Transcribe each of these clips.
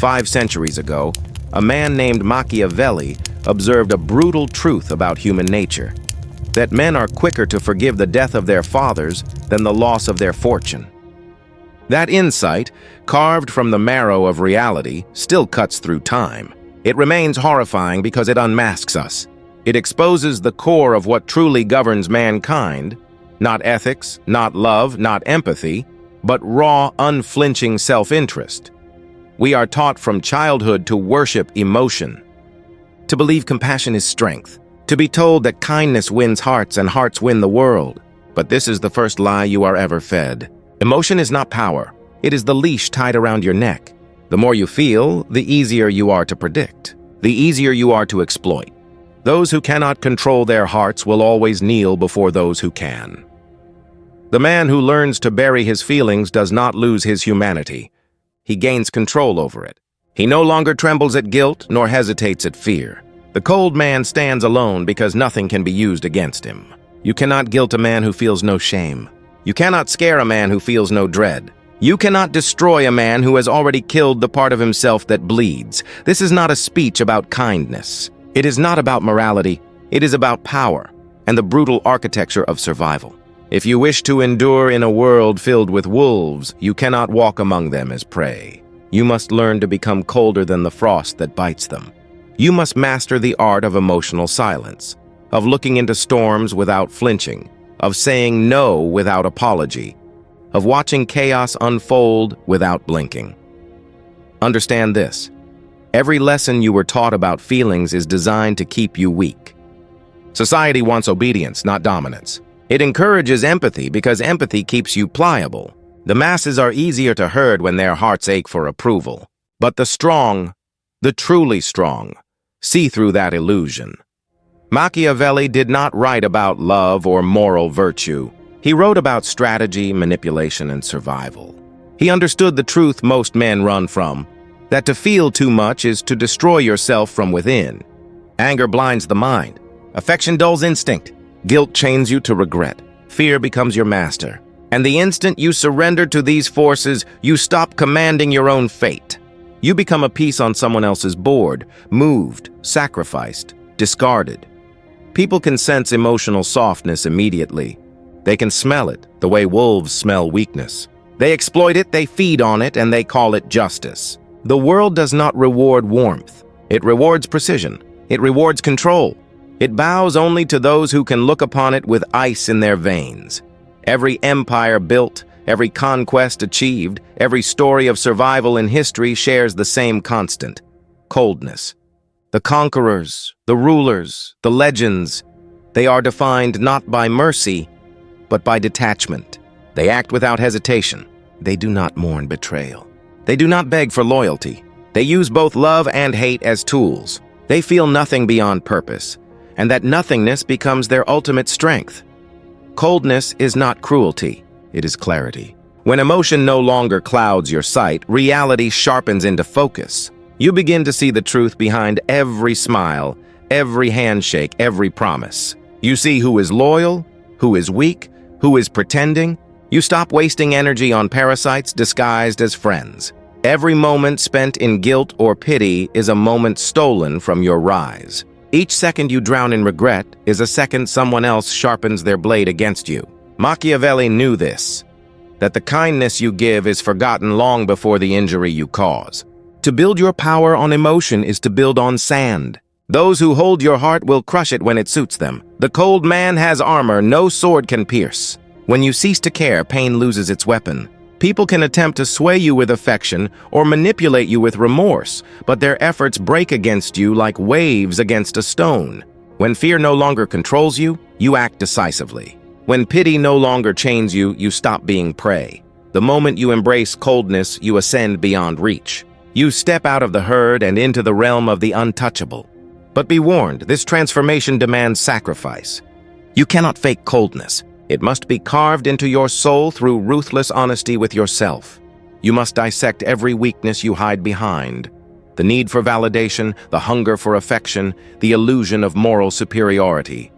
5 centuries ago, a man named Machiavelli observed a brutal truth about human nature, that men are quicker to forgive the death of their fathers than the loss of their fortune. That insight, carved from the marrow of reality, still cuts through time. It remains horrifying because it unmasks us. It exposes the core of what truly governs mankind, not ethics, not love, not empathy, but raw, unflinching self-interest. We are taught from childhood to worship emotion, to believe compassion is strength, to be told that kindness wins hearts and hearts win the world. But this is the first lie you are ever fed. Emotion is not power. It is the leash tied around your neck. The more you feel, the easier you are to predict, the easier you are to exploit. Those who cannot control their hearts will always kneel before those who can. The man who learns to bury his feelings does not lose his humanity. He gains control over it. He no longer trembles at guilt nor hesitates at fear. The cold man stands alone because nothing can be used against him. You cannot guilt a man who feels no shame. You cannot scare a man who feels no dread. You cannot destroy a man who has already killed the part of himself that bleeds. This is not a speech about kindness. It is not about morality. It is about power and the brutal architecture of survival. If you wish to endure in a world filled with wolves, you cannot walk among them as prey. You must learn to become colder than the frost that bites them. You must master the art of emotional silence, of looking into storms without flinching, of saying no without apology, of watching chaos unfold without blinking. Understand this. Every lesson you were taught about feelings is designed to keep you weak. Society wants obedience, not dominance. It encourages empathy because empathy keeps you pliable. The masses are easier to herd when their hearts ache for approval. But the strong, the truly strong, see through that illusion. Machiavelli did not write about love or moral virtue. He wrote about strategy, manipulation, and survival. He understood the truth most men run from, that to feel too much is to destroy yourself from within. Anger blinds the mind. Affection dulls instinct. Guilt chains you to regret. Fear becomes your master. And the instant you surrender to these forces, you stop commanding your own fate. You become a piece on someone else's board, moved, sacrificed, discarded. People can sense emotional softness immediately. They can smell it, the way wolves smell weakness. They exploit it, they feed on it, and they call it justice. The world does not reward warmth. It rewards precision. It rewards control. It bows only to those who can look upon it with ice in their veins. Every empire built, every conquest achieved, every story of survival in history shares the same constant: coldness. The conquerors, the rulers, the legends, they are defined not by mercy, but by detachment. They act without hesitation. They do not mourn betrayal. They do not beg for loyalty. They use both love and hate as tools. They feel nothing beyond purpose, and that nothingness becomes their ultimate strength. Coldness is not cruelty, it is clarity. When emotion no longer clouds your sight, reality sharpens into focus. You begin to see the truth behind every smile, every handshake, every promise. You see who is loyal, who is weak, who is pretending. You stop wasting energy on parasites disguised as friends. Every moment spent in guilt or pity is a moment stolen from your rise. Each second you drown in regret is a second someone else sharpens their blade against you. Machiavelli knew this, that the kindness you give is forgotten long before the injury you cause. To build your power on emotion is to build on sand. Those who hold your heart will crush it when it suits them. The cold man has armor no sword can pierce. When you cease to care, pain loses its weapon. People can attempt to sway you with affection or manipulate you with remorse, but their efforts break against you like waves against a stone. When fear no longer controls you, you act decisively. When pity no longer chains you, you stop being prey. The moment you embrace coldness, you ascend beyond reach. You step out of the herd and into the realm of the untouchable. But be warned, this transformation demands sacrifice. You cannot fake coldness. It must be carved into your soul through ruthless honesty with yourself. You must dissect every weakness you hide behind. The need for validation, the hunger for affection, the illusion of moral superiority.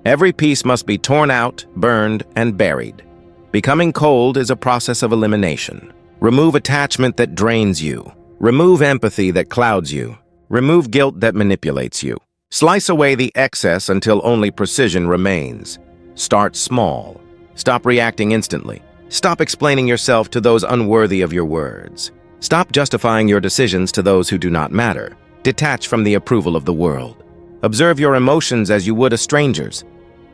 Every piece must be torn out, burned, and buried. Becoming cold is a process of elimination. Remove attachment that drains you. Remove empathy that clouds you. Remove guilt that manipulates you. Slice away the excess until only precision remains. Start small. Stop reacting instantly. Stop explaining yourself to those unworthy of your words. Stop justifying your decisions to those who do not matter. Detach from the approval of the world. Observe your emotions as you would a stranger's.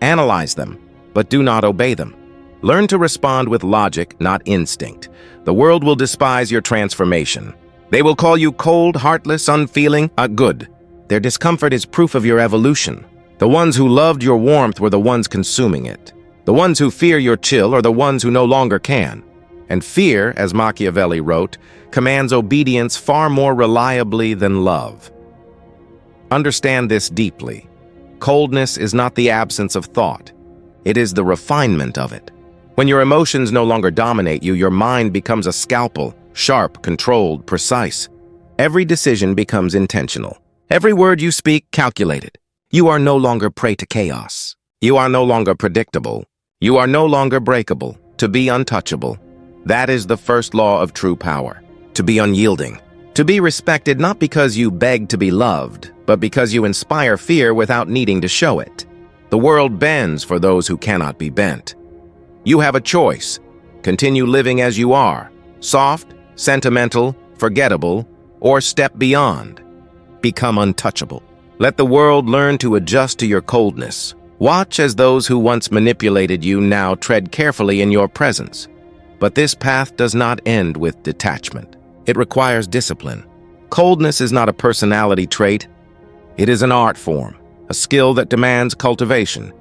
Analyze them, but do not obey them. Learn to respond with logic, not instinct. The world will despise your transformation. They will call you cold, heartless, unfeeling, good. Their discomfort is proof of your evolution. The ones who loved your warmth were the ones consuming it. The ones who fear your chill are the ones who no longer can. And fear, as Machiavelli wrote, commands obedience far more reliably than love. Understand this deeply. Coldness is not the absence of thought. It is the refinement of it. When your emotions no longer dominate you, your mind becomes a scalpel, sharp, controlled, precise. Every decision becomes intentional. Every word you speak, calculated. You are no longer prey to chaos. You are no longer predictable. You are no longer breakable, to be untouchable. That is the first law of true power. To be unyielding. To be respected not because you beg to be loved, but because you inspire fear without needing to show it. The world bends for those who cannot be bent. You have a choice. Continue living as you are, soft, sentimental, forgettable, or step beyond. Become untouchable. Let the world learn to adjust to your coldness. Watch as those who once manipulated you now tread carefully in your presence. But this path does not end with detachment. It requires discipline. Coldness is not a personality trait. It is an art form, a skill that demands cultivation.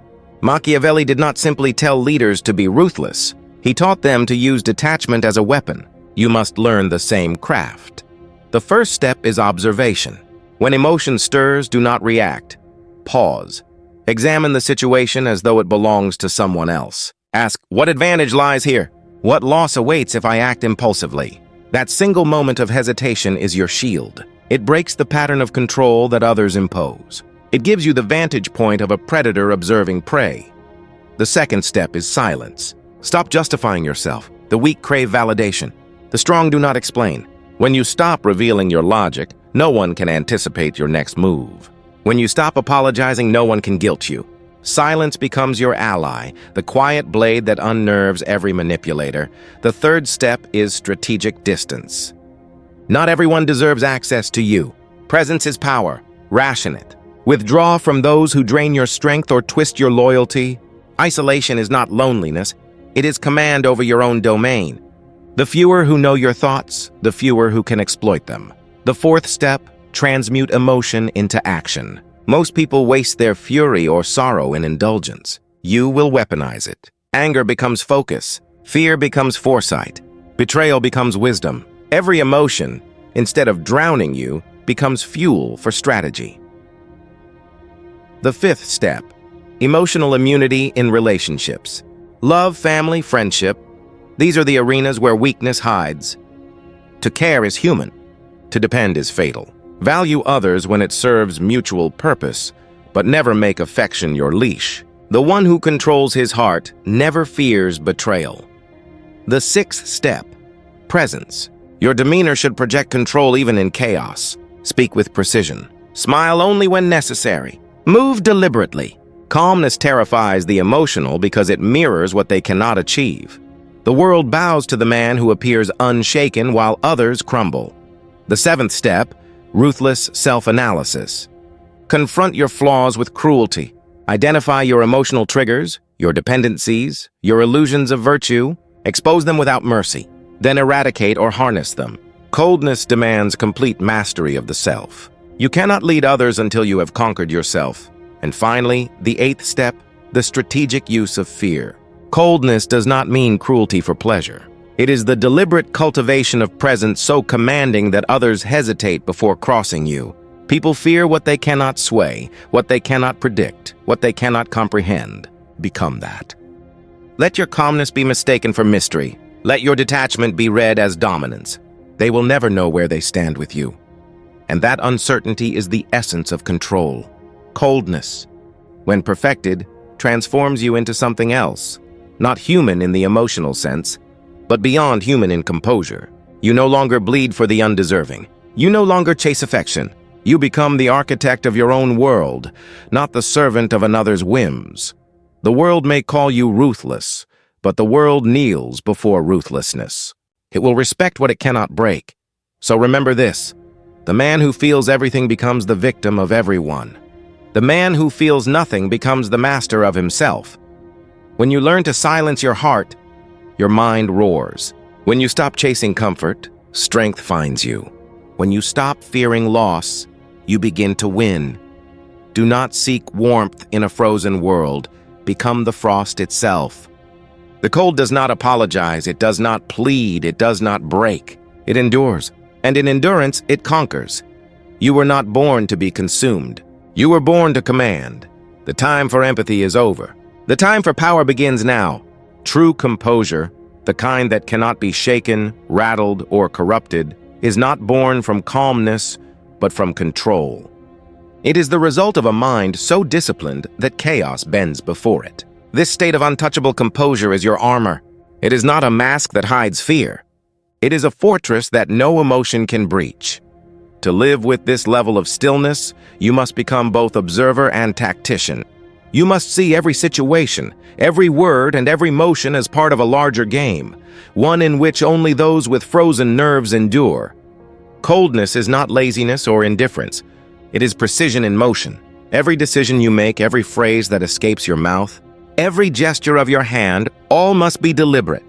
Machiavelli did not simply tell leaders to be ruthless. He taught them to use detachment as a weapon. You must learn the same craft. The first step is observation. When emotion stirs, do not react. Pause. Examine the situation as though it belongs to someone else. Ask, what advantage lies here? What loss awaits if I act impulsively? That single moment of hesitation is your shield. It breaks the pattern of control that others impose. It gives you the vantage point of a predator observing prey. The second step is silence. Stop justifying yourself. The weak crave validation. The strong do not explain. When you stop revealing your logic, no one can anticipate your next move. When you stop apologizing, no one can guilt you. Silence becomes your ally, the quiet blade that unnerves every manipulator. The third step is strategic distance. Not everyone deserves access to you. Presence is power. Ration it. Withdraw from those who drain your strength or twist your loyalty. Isolation is not loneliness. It is command over your own domain. The fewer who know your thoughts, the fewer who can exploit them. The fourth step, transmute emotion into action. Most people waste their fury or sorrow in indulgence. You will weaponize it. Anger becomes focus. Fear becomes foresight. Betrayal becomes wisdom. Every emotion, instead of drowning you, becomes fuel for strategy. The fifth step, emotional immunity in relationships. Love, family, friendship. These are the arenas where weakness hides. To care is human. To depend is fatal. Value others when it serves mutual purpose, but never make affection your leash. The one who controls his heart never fears betrayal. The sixth step, presence. Your demeanor should project control even in chaos. Speak with precision. Smile only when necessary. Move deliberately. Calmness terrifies the emotional because it mirrors what they cannot achieve. The world bows to the man who appears unshaken while others crumble. The seventh step, ruthless self-analysis. Confront your flaws with cruelty. Identify your emotional triggers, your dependencies, your illusions of virtue. Expose them without mercy. Then eradicate or harness them. Coldness demands complete mastery of the self. You cannot lead others until you have conquered yourself. And finally, the eighth step, the strategic use of fear. Coldness does not mean cruelty for pleasure. It is the deliberate cultivation of presence so commanding that others hesitate before crossing you. People fear what they cannot sway, what they cannot predict, what they cannot comprehend. Become that. Let your calmness be mistaken for mystery. Let your detachment be read as dominance. They will never know where they stand with you. And that uncertainty is the essence of control. Coldness, when perfected, transforms you into something else. Not human in the emotional sense, but beyond human in composure. You no longer bleed for the undeserving. You no longer chase affection. You become the architect of your own world, not the servant of another's whims. The world may call you ruthless, but the world kneels before ruthlessness. It will respect what it cannot break. So remember this: the man who feels everything becomes the victim of everyone. The man who feels nothing becomes the master of himself. When you learn to silence your heart, your mind roars. When you stop chasing comfort, strength finds you. When you stop fearing loss, you begin to win. Do not seek warmth in a frozen world. Become the frost itself. The cold does not apologize, it does not plead, it does not break. It endures, and in endurance it conquers. You were not born to be consumed. You were born to command. The time for empathy is over. The time for power begins now. True composure, the kind that cannot be shaken, rattled, or corrupted, is not born from calmness, but from control. It is the result of a mind so disciplined that chaos bends before it. This state of untouchable composure is your armor. It is not a mask that hides fear. It is a fortress that no emotion can breach. To live with this level of stillness, you must become both observer and tactician. You must see every situation, every word, and every motion as part of a larger game, one in which only those with frozen nerves endure. Coldness is not laziness or indifference. It is precision in motion. Every decision you make, every phrase that escapes your mouth, every gesture of your hand, all must be deliberate,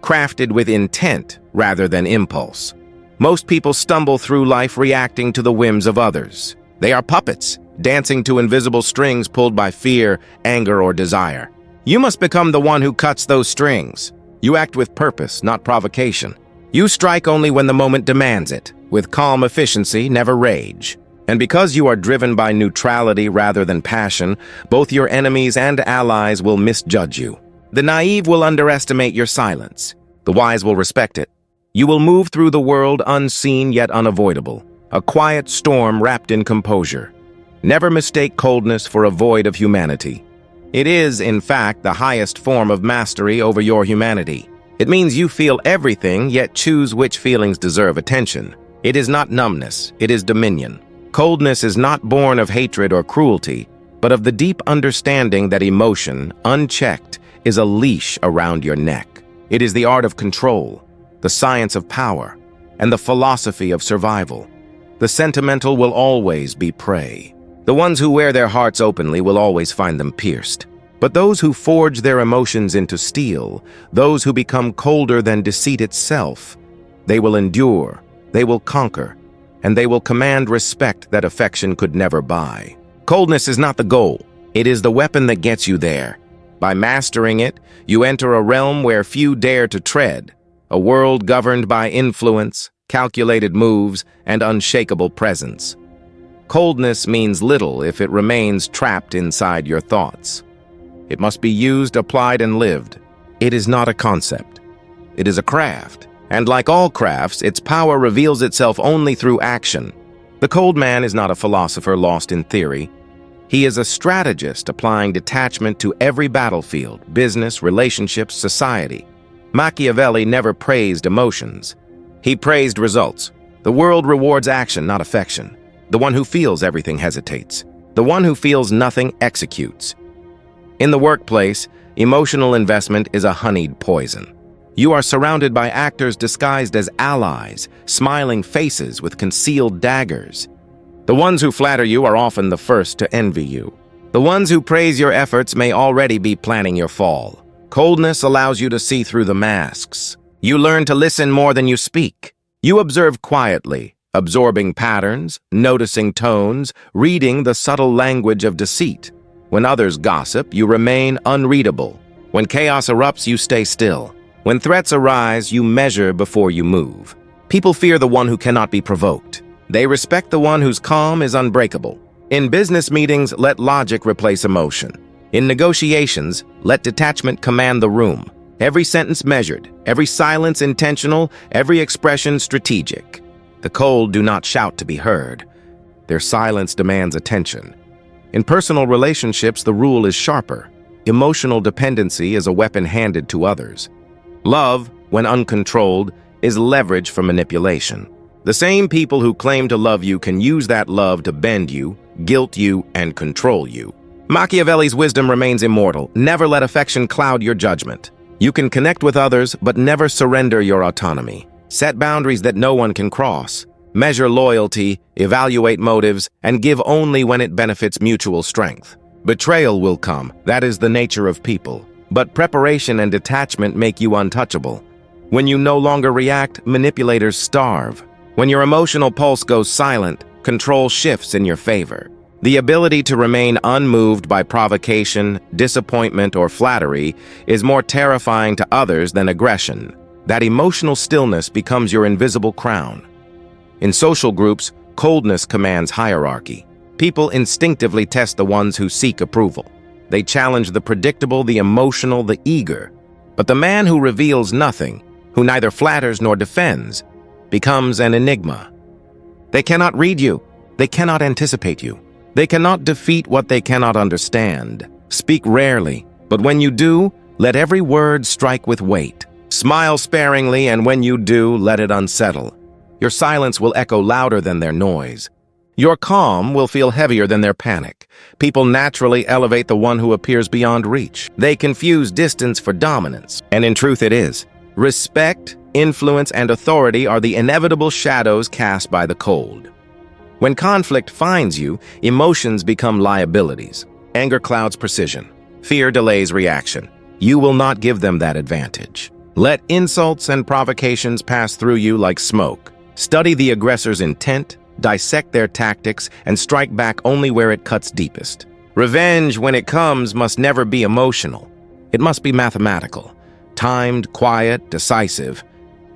crafted with intent rather than impulse. Most people stumble through life reacting to the whims of others. They are puppets, dancing to invisible strings pulled by fear, anger, or desire. You must become the one who cuts those strings. You act with purpose, not provocation. You strike only when the moment demands it, with calm efficiency, never rage. And because you are driven by neutrality rather than passion, both your enemies and allies will misjudge you. The naive will underestimate your silence. The wise will respect it. You will move through the world unseen yet unavoidable, a quiet storm wrapped in composure. Never mistake coldness for a void of humanity. It is, in fact, the highest form of mastery over your humanity. It means you feel everything, yet choose which feelings deserve attention. It is not numbness, it is dominion. Coldness is not born of hatred or cruelty, but of the deep understanding that emotion, unchecked, is a leash around your neck. It is the art of control, the science of power, and the philosophy of survival. The sentimental will always be prey. The ones who wear their hearts openly will always find them pierced. But those who forge their emotions into steel, those who become colder than deceit itself, they will endure, they will conquer, and they will command respect that affection could never buy. Coldness is not the goal. It is the weapon that gets you there. By mastering it, you enter a realm where few dare to tread, a world governed by influence, calculated moves, and unshakable presence. Coldness means little if it remains trapped inside your thoughts. It must be used, applied, and lived. It is not a concept. It is a craft. And like all crafts, its power reveals itself only through action. The cold man is not a philosopher lost in theory. He is a strategist applying detachment to every battlefield, business, relationships, society. Machiavelli never praised emotions. He praised results. The world rewards action, not affection. The one who feels everything hesitates. The one who feels nothing executes. In the workplace, emotional investment is a honeyed poison. You are surrounded by actors disguised as allies, smiling faces with concealed daggers. The ones who flatter you are often the first to envy you. The ones who praise your efforts may already be planning your fall. Coldness allows you to see through the masks. You learn to listen more than you speak. You observe quietly, absorbing patterns, noticing tones, reading the subtle language of deceit. When others gossip, you remain unreadable. When chaos erupts, you stay still. When threats arise, you measure before you move. People fear the one who cannot be provoked. They respect the one whose calm is unbreakable. In business meetings, let logic replace emotion. In negotiations, let detachment command the room. Every sentence measured, every silence intentional, every expression strategic. The cold do not shout to be heard. Their silence demands attention. In personal relationships, the rule is sharper. Emotional dependency is a weapon handed to others. Love, when uncontrolled, is leverage for manipulation. The same people who claim to love you can use that love to bend you, guilt you, and control you. Machiavelli's wisdom remains immortal. Never let affection cloud your judgment. You can connect with others, but never surrender your autonomy. Set boundaries that no one can cross. Measure loyalty, evaluate motives, and give only when it benefits mutual strength. Betrayal will come. That is the nature of people. But preparation and detachment make you untouchable. When you no longer react, manipulators starve. When your emotional pulse goes silent, control shifts in your favor. The ability to remain unmoved by provocation, disappointment, or flattery is more terrifying to others than aggression. That emotional stillness becomes your invisible crown. In social groups, coldness commands hierarchy. People instinctively test the ones who seek approval. They challenge the predictable, the emotional, the eager. But the man who reveals nothing, who neither flatters nor defends, becomes an enigma. They cannot read you. They cannot anticipate you. They cannot defeat what they cannot understand. Speak rarely, but when you do, let every word strike with weight. Smile sparingly, and when you do, let it unsettle. Your silence will echo louder than their noise. Your calm will feel heavier than their panic. People naturally elevate the one who appears beyond reach. They confuse distance for dominance, and in truth it is. Respect, influence, and authority are the inevitable shadows cast by the cold. When conflict finds you, emotions become liabilities. Anger clouds precision. Fear delays reaction. You will not give them that advantage. Let insults and provocations pass through you like smoke. Study the aggressor's intent, dissect their tactics, and strike back only where it cuts deepest. Revenge, when it comes, must never be emotional. It must be mathematical, timed, quiet, decisive.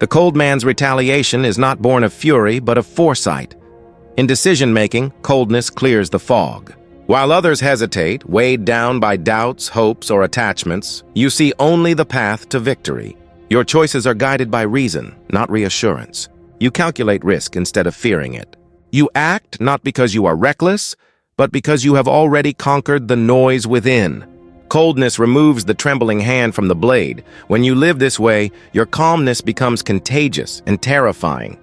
The cold man's retaliation is not born of fury, but of foresight. In decision-making, coldness clears the fog. While others hesitate, weighed down by doubts, hopes, or attachments, you see only the path to victory. Your choices are guided by reason, not reassurance. You calculate risk instead of fearing it. You act not because you are reckless, but because you have already conquered the noise within. Coldness removes the trembling hand from the blade. When you live this way, your calmness becomes contagious and terrifying.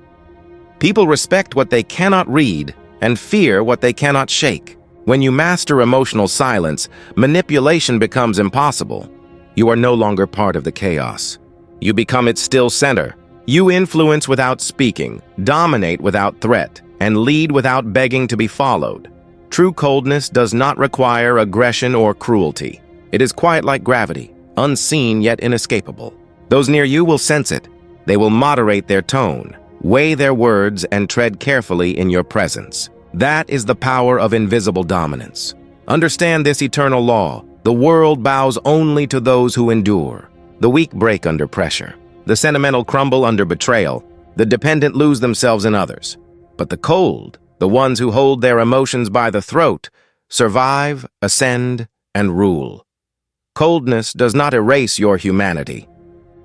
People respect what they cannot read and fear what they cannot shake. When you master emotional silence, manipulation becomes impossible. You are no longer part of the chaos. You become its still center. You influence without speaking, dominate without threat, and lead without begging to be followed. True coldness does not require aggression or cruelty. It is quiet like gravity, unseen yet inescapable. Those near you will sense it. They will moderate their tone, weigh their words, and tread carefully in your presence. That is the power of invisible dominance. Understand this eternal law. The world bows only to those who endure. The weak break under pressure. The sentimental crumble under betrayal. The dependent lose themselves in others. But the cold, the ones who hold their emotions by the throat, survive, ascend, and rule. Coldness does not erase your humanity.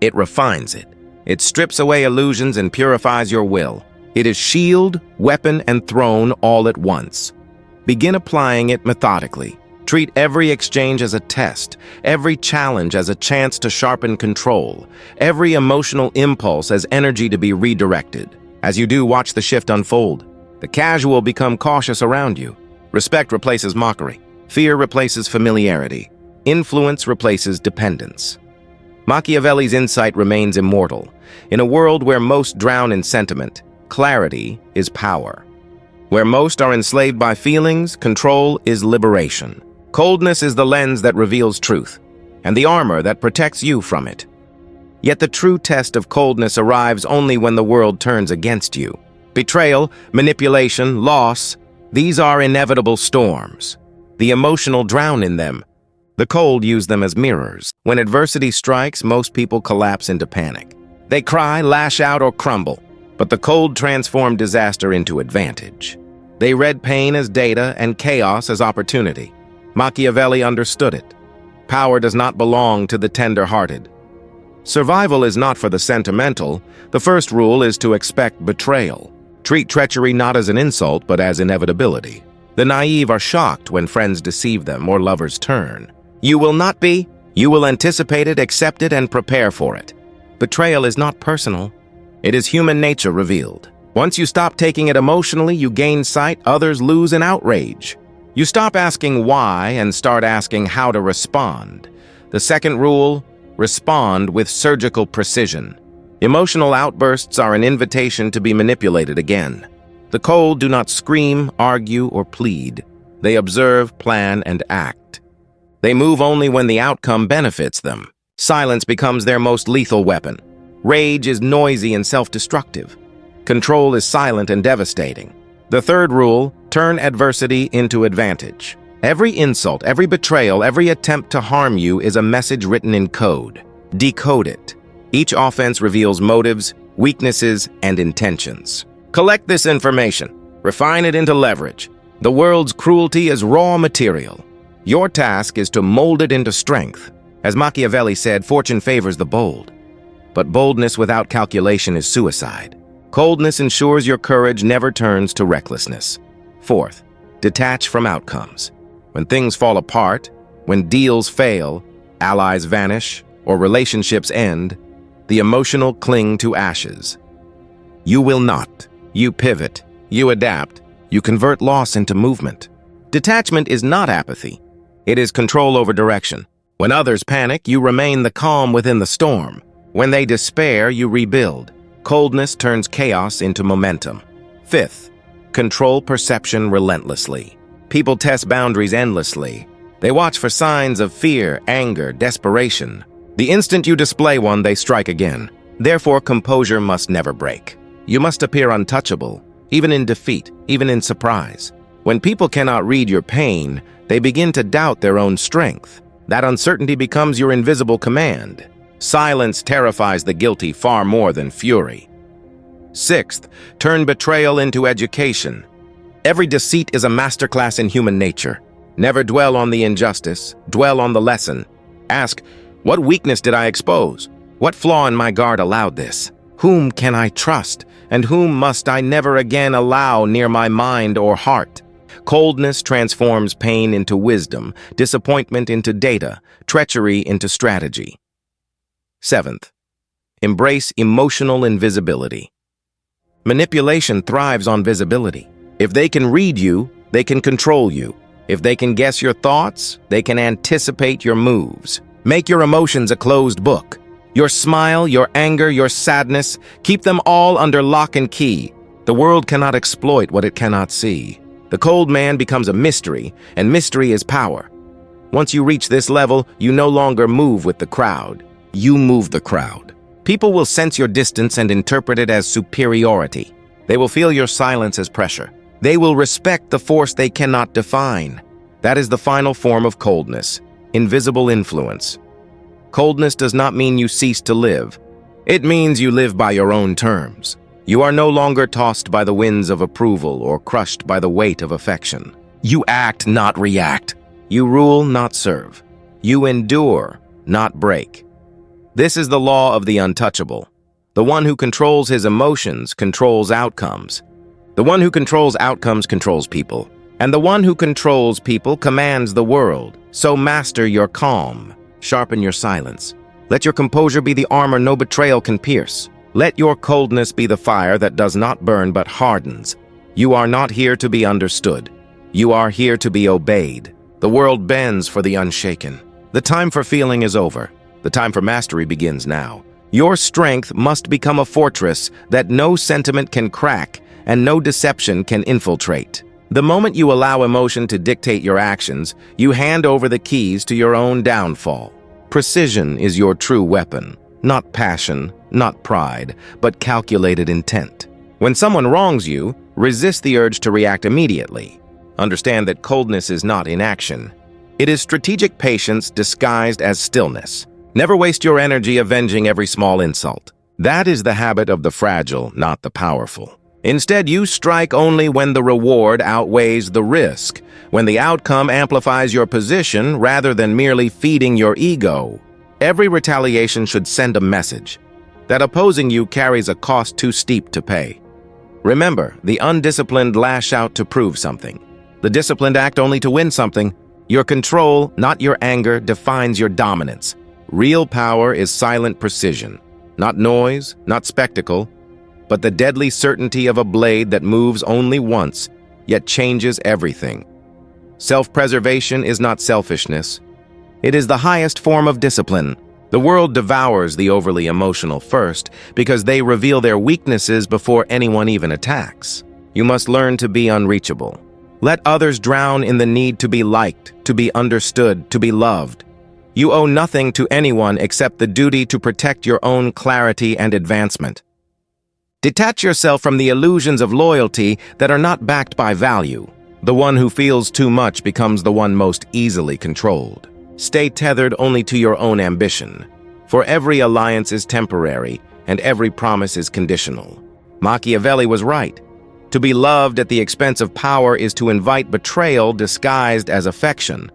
It refines it. It strips away illusions and purifies your will. It is shield, weapon, and throne all at once. Begin applying it methodically. Treat every exchange as a test, every challenge as a chance to sharpen control, every emotional impulse as energy to be redirected. As you do, watch the shift unfold. The casual become cautious around you. Respect replaces mockery. Fear replaces familiarity. Influence replaces dependence. Machiavelli's insight remains immortal. In a world where most drown in sentiment, clarity is power. Where most are enslaved by feelings, control is liberation. Coldness is the lens that reveals truth, and the armor that protects you from it. Yet the true test of coldness arrives only when the world turns against you. Betrayal, manipulation, loss, these are inevitable storms. The emotional drown in them. The cold use them as mirrors. When adversity strikes, most people collapse into panic. They cry, lash out, or crumble. But the cold transform disaster into advantage. They read pain as data and chaos as opportunity. Machiavelli understood it. Power does not belong to the tender-hearted. Survival is not for the sentimental. The first rule is to expect betrayal. Treat treachery not as an insult, but as inevitability. The naive are shocked when friends deceive them or lovers turn. You will not be. You will anticipate it, accept it, and prepare for it. Betrayal is not personal. It is human nature revealed. Once you stop taking it emotionally, you gain sight, others lose in outrage. You stop asking why and start asking how to respond. The second rule, respond with surgical precision. Emotional outbursts are an invitation to be manipulated again. The cold do not scream, argue, or plead. They observe, plan, and act. They move only when the outcome benefits them. Silence becomes their most lethal weapon. Rage is noisy and self-destructive. Control is silent and devastating. The third rule, turn adversity into advantage. Every insult, every betrayal, every attempt to harm you is a message written in code. Decode it. Each offense reveals motives, weaknesses, and intentions. Collect this information. Refine it into leverage. The world's cruelty is raw material. Your task is to mold it into strength. As Machiavelli said, fortune favors the bold. But boldness without calculation is suicide. Coldness ensures your courage never turns to recklessness. Fourth, detach from outcomes. When things fall apart, when deals fail, allies vanish, or relationships end, the emotional cling to ashes. You will not. You pivot. You adapt. You convert loss into movement. Detachment is not apathy. It is control over direction. When others panic, you remain the calm within the storm. When they despair, you rebuild. Coldness turns chaos into momentum. Fifth, control perception relentlessly. People test boundaries endlessly. They watch for signs of fear, anger, desperation. The instant you display one, they strike again. Therefore, composure must never break. You must appear untouchable, even in defeat, even in surprise. When people cannot read your pain, they begin to doubt their own strength. That uncertainty becomes your invisible command. Silence terrifies the guilty far more than fury. Sixth, turn betrayal into education. Every deceit is a masterclass in human nature. Never dwell on the injustice, dwell on the lesson. Ask, what weakness did I expose? What flaw in my guard allowed this? Whom can I trust, and whom must I never again allow near my mind or heart? Coldness transforms pain into wisdom, disappointment into data, treachery into strategy. Seventh, embrace emotional invisibility. Manipulation thrives on visibility. If they can read you, they can control you. If they can guess your thoughts, they can anticipate your moves. Make your emotions a closed book. Your smile, your anger, your sadness, keep them all under lock and key. The world cannot exploit what it cannot see. The cold man becomes a mystery, and mystery is power. Once you reach this level, you no longer move with the crowd. You move the crowd. People will sense your distance and interpret it as superiority. They will feel your silence as pressure. They will respect the force they cannot define. That is the final form of coldness, invisible influence. Coldness does not mean you cease to live. It means you live by your own terms. You are no longer tossed by the winds of approval or crushed by the weight of affection. You act, not react. You rule, not serve. You endure, not break. This is the law of the untouchable. The one who controls his emotions controls outcomes. The one who controls outcomes controls people. And the one who controls people commands the world. So master your calm. Sharpen your silence. Let your composure be the armor no betrayal can pierce. Let your coldness be the fire that does not burn but hardens. You are not here to be understood. You are here to be obeyed. The world bends for the unshaken. The time for feeling is over. The time for mastery begins now. Your strength must become a fortress that no sentiment can crack and no deception can infiltrate. The moment you allow emotion to dictate your actions, you hand over the keys to your own downfall. Precision is your true weapon. Not passion, not pride, but calculated intent. When someone wrongs you, resist the urge to react immediately. Understand that coldness is not inaction. It is strategic patience disguised as stillness. Never waste your energy avenging every small insult. That is the habit of the fragile, not the powerful. Instead, you strike only when the reward outweighs the risk, when the outcome amplifies your position rather than merely feeding your ego. Every retaliation should send a message that opposing you carries a cost too steep to pay. Remember, the undisciplined lash out to prove something. The disciplined act only to win something. Your control, not your anger, defines your dominance. Real power is silent precision. Not noise, not spectacle, but the deadly certainty of a blade that moves only once, yet changes everything. Self-preservation is not selfishness. It is the highest form of discipline. The world devours the overly emotional first because they reveal their weaknesses before anyone even attacks. You must learn to be unreachable. Let others drown in the need to be liked, to be understood, to be loved. You owe nothing to anyone except the duty to protect your own clarity and advancement. Detach yourself from the illusions of loyalty that are not backed by value. The one who feels too much becomes the one most easily controlled. Stay tethered only to your own ambition, for every alliance is temporary and every promise is conditional. Machiavelli was right. To be loved at the expense of power is to invite betrayal disguised as affection.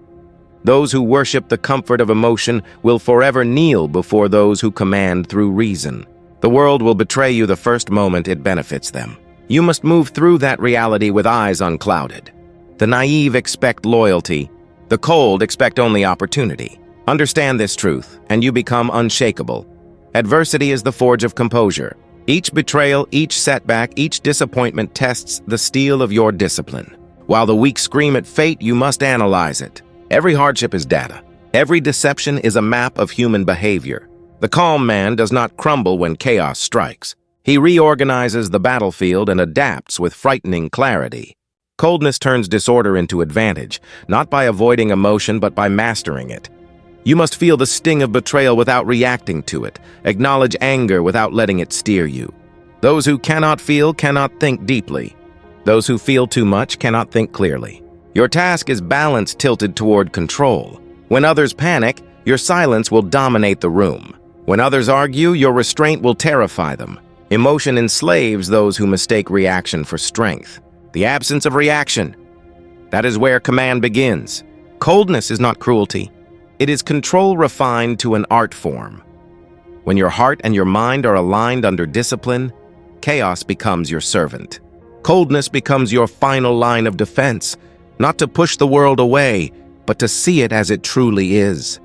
Those who worship the comfort of emotion will forever kneel before those who command through reason. The world will betray you the first moment it benefits them. You must move through that reality with eyes unclouded. The naive expect loyalty. The cold expect only opportunity. Understand this truth, and you become unshakable. Adversity is the forge of composure. Each betrayal, each setback, each disappointment tests the steel of your discipline. While the weak scream at fate, you must analyze it. Every hardship is data. Every deception is a map of human behavior. The calm man does not crumble when chaos strikes. He reorganizes the battlefield and adapts with frightening clarity. Coldness turns disorder into advantage, not by avoiding emotion but by mastering it. You must feel the sting of betrayal without reacting to it, acknowledge anger without letting it steer you. Those who cannot feel cannot think deeply. Those who feel too much cannot think clearly. Your task is balance tilted toward control. When others panic, your silence will dominate the room. When others argue, your restraint will terrify them. Emotion enslaves those who mistake reaction for strength. The absence of reaction. That is where command begins. Coldness is not cruelty. It is control refined to an art form. When your heart and your mind are aligned under discipline, chaos becomes your servant. Coldness becomes your final line of defense, not to push the world away, but to see it as it truly is.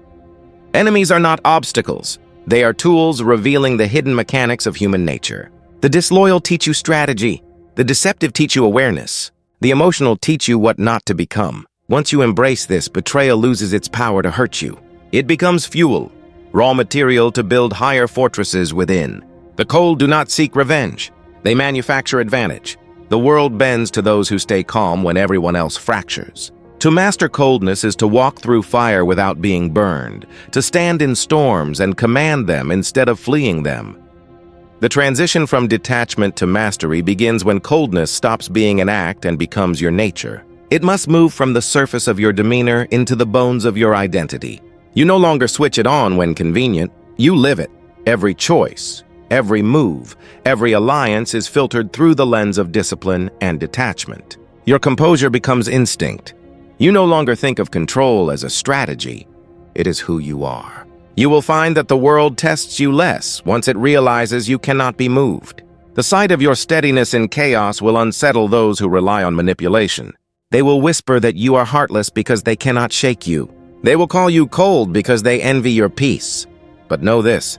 Enemies are not obstacles. They are tools revealing the hidden mechanics of human nature. The disloyal teach you strategy. The deceptive teach you awareness. The emotional teach you what not to become. Once you embrace this, betrayal loses its power to hurt you. It becomes fuel, raw material to build higher fortresses within. The cold do not seek revenge. They manufacture advantage. The world bends to those who stay calm when everyone else fractures. To master coldness is to walk through fire without being burned, to stand in storms and command them instead of fleeing them. The transition from detachment to mastery begins when coldness stops being an act and becomes your nature. It must move from the surface of your demeanor into the bones of your identity. You no longer switch it on when convenient. You live it. Every choice, every move, every alliance is filtered through the lens of discipline and detachment. Your composure becomes instinct. You no longer think of control as a strategy. It is who you are. You will find that the world tests you less once it realizes you cannot be moved. The sight of your steadiness in chaos will unsettle those who rely on manipulation. They will whisper that you are heartless because they cannot shake you. They will call you cold because they envy your peace. But know this: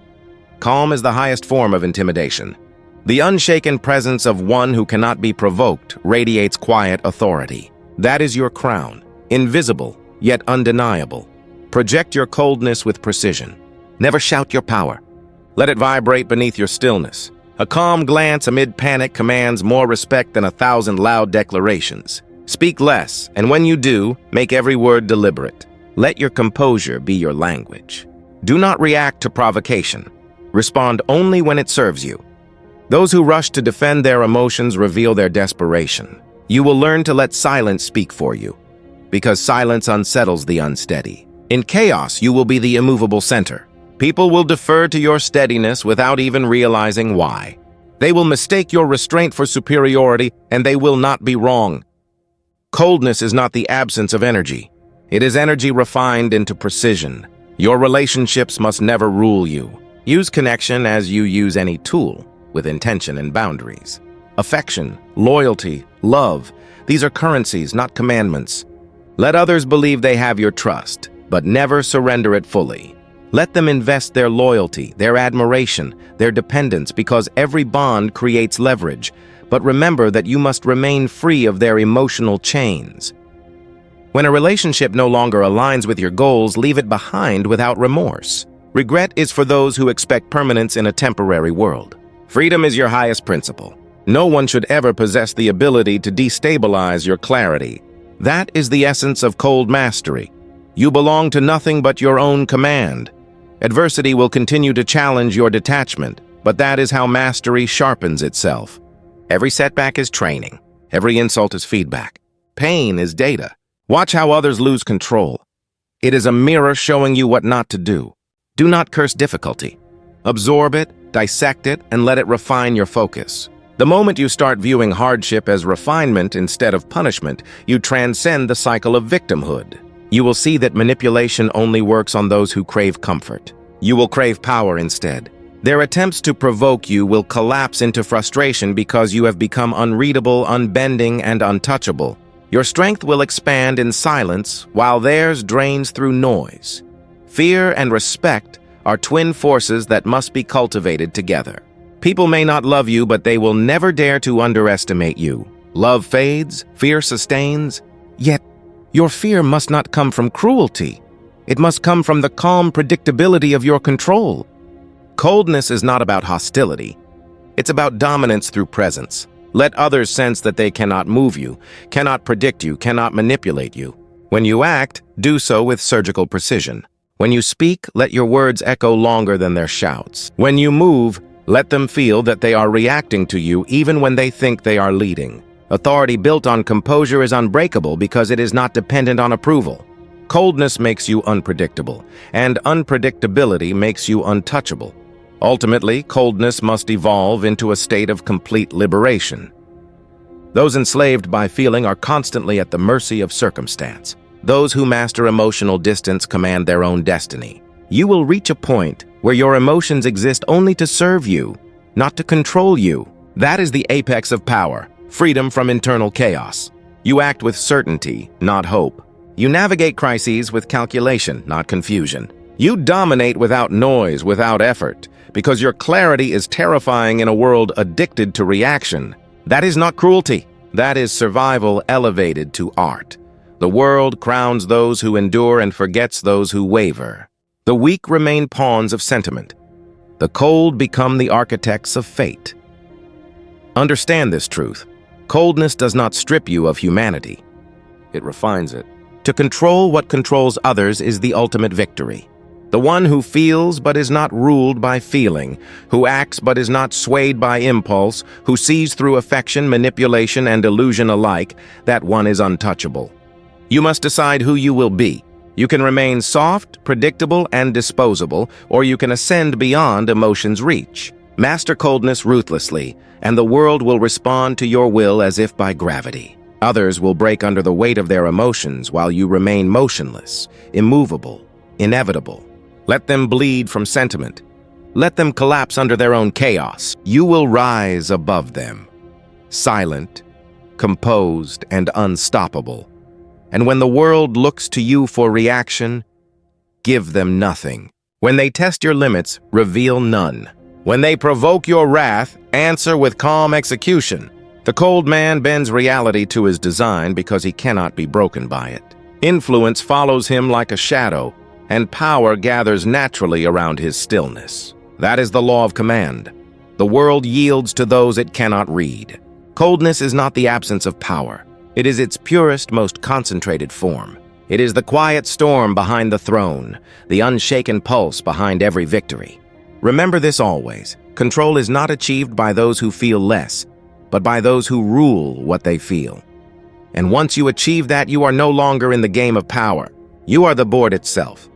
calm is the highest form of intimidation. The unshaken presence of one who cannot be provoked radiates quiet authority. That is your crown, invisible yet undeniable. Project your coldness with precision. Never shout your power. Let it vibrate beneath your stillness. A calm glance amid panic commands more respect than 1,000 loud declarations. Speak less, and when you do, make every word deliberate. Let your composure be your language. Do not react to provocation. Respond only when it serves you. Those who rush to defend their emotions reveal their desperation. You will learn to let silence speak for you, because silence unsettles the unsteady. In chaos, you will be the immovable center. People will defer to your steadiness without even realizing why. They will mistake your restraint for superiority, and they will not be wrong. Coldness is not the absence of energy. It is energy refined into precision. Your relationships must never rule you. Use connection as you use any tool, with intention and boundaries. Affection, loyalty, love, these are currencies, not commandments. Let others believe they have your trust, but never surrender it fully. Let them invest their loyalty, their admiration, their dependence, because every bond creates leverage. But remember that you must remain free of their emotional chains. When a relationship no longer aligns with your goals, leave it behind without remorse. Regret is for those who expect permanence in a temporary world. Freedom is your highest principle. No one should ever possess the ability to destabilize your clarity. That is the essence of cold mastery. You belong to nothing but your own command. Adversity will continue to challenge your detachment, but that is how mastery sharpens itself. Every setback is training. Every insult is feedback. Pain is data. Watch how others lose control. It is a mirror showing you what not to do. Do not curse difficulty. Absorb it, dissect it, and let it refine your focus. The moment you start viewing hardship as refinement instead of punishment, you transcend the cycle of victimhood. You will see that manipulation only works on those who crave comfort. You will crave power instead. Their attempts to provoke you will collapse into frustration because you have become unreadable, unbending, and untouchable. Your strength will expand in silence while theirs drains through noise. Fear and respect are twin forces that must be cultivated together. People may not love you, but they will never dare to underestimate you. Love fades, fear sustains, yet your fear must not come from cruelty. It must come from the calm predictability of your control. Coldness is not about hostility. It's about dominance through presence. Let others sense that they cannot move you, cannot predict you, cannot manipulate you. When you act, do so with surgical precision. When you speak, let your words echo longer than their shouts. When you move, let them feel that they are reacting to you even when they think they are leading. Authority built on composure is unbreakable because it is not dependent on approval. Coldness makes you unpredictable, and unpredictability makes you untouchable. Ultimately, coldness must evolve into a state of complete liberation. Those enslaved by feeling are constantly at the mercy of circumstance. Those who master emotional distance command their own destiny. You will reach a point where your emotions exist only to serve you, not to control you. That is the apex of power, freedom from internal chaos. You act with certainty, not hope. You navigate crises with calculation, not confusion. You dominate without noise, without effort, because your clarity is terrifying in a world addicted to reaction. That is not cruelty. That is survival elevated to art. The world crowns those who endure and forgets those who waver. The weak remain pawns of sentiment. The cold become the architects of fate. Understand this truth. Coldness does not strip you of humanity. It refines it. To control what controls others is the ultimate victory. The one who feels but is not ruled by feeling, who acts but is not swayed by impulse, who sees through affection, manipulation, and illusion alike, that one is untouchable. You must decide who you will be. You can remain soft, predictable, and disposable, or you can ascend beyond emotion's reach. Master coldness ruthlessly, and the world will respond to your will as if by gravity. Others will break under the weight of their emotions while you remain motionless, immovable, inevitable. Let them bleed from sentiment. Let them collapse under their own chaos. You will rise above them, silent, composed, and unstoppable. And when the world looks to you for reaction, give them nothing. When they test your limits, reveal none. When they provoke your wrath, answer with calm execution. The cold man bends reality to his design because he cannot be broken by it. Influence follows him like a shadow, and power gathers naturally around his stillness. That is the law of command. The world yields to those it cannot read. Coldness is not the absence of power. It is its purest, most concentrated form. It is the quiet storm behind the throne, the unshaken pulse behind every victory. Remember this always. Control is not achieved by those who feel less, but by those who rule what they feel. And once you achieve that, you are no longer in the game of power. You are the board itself.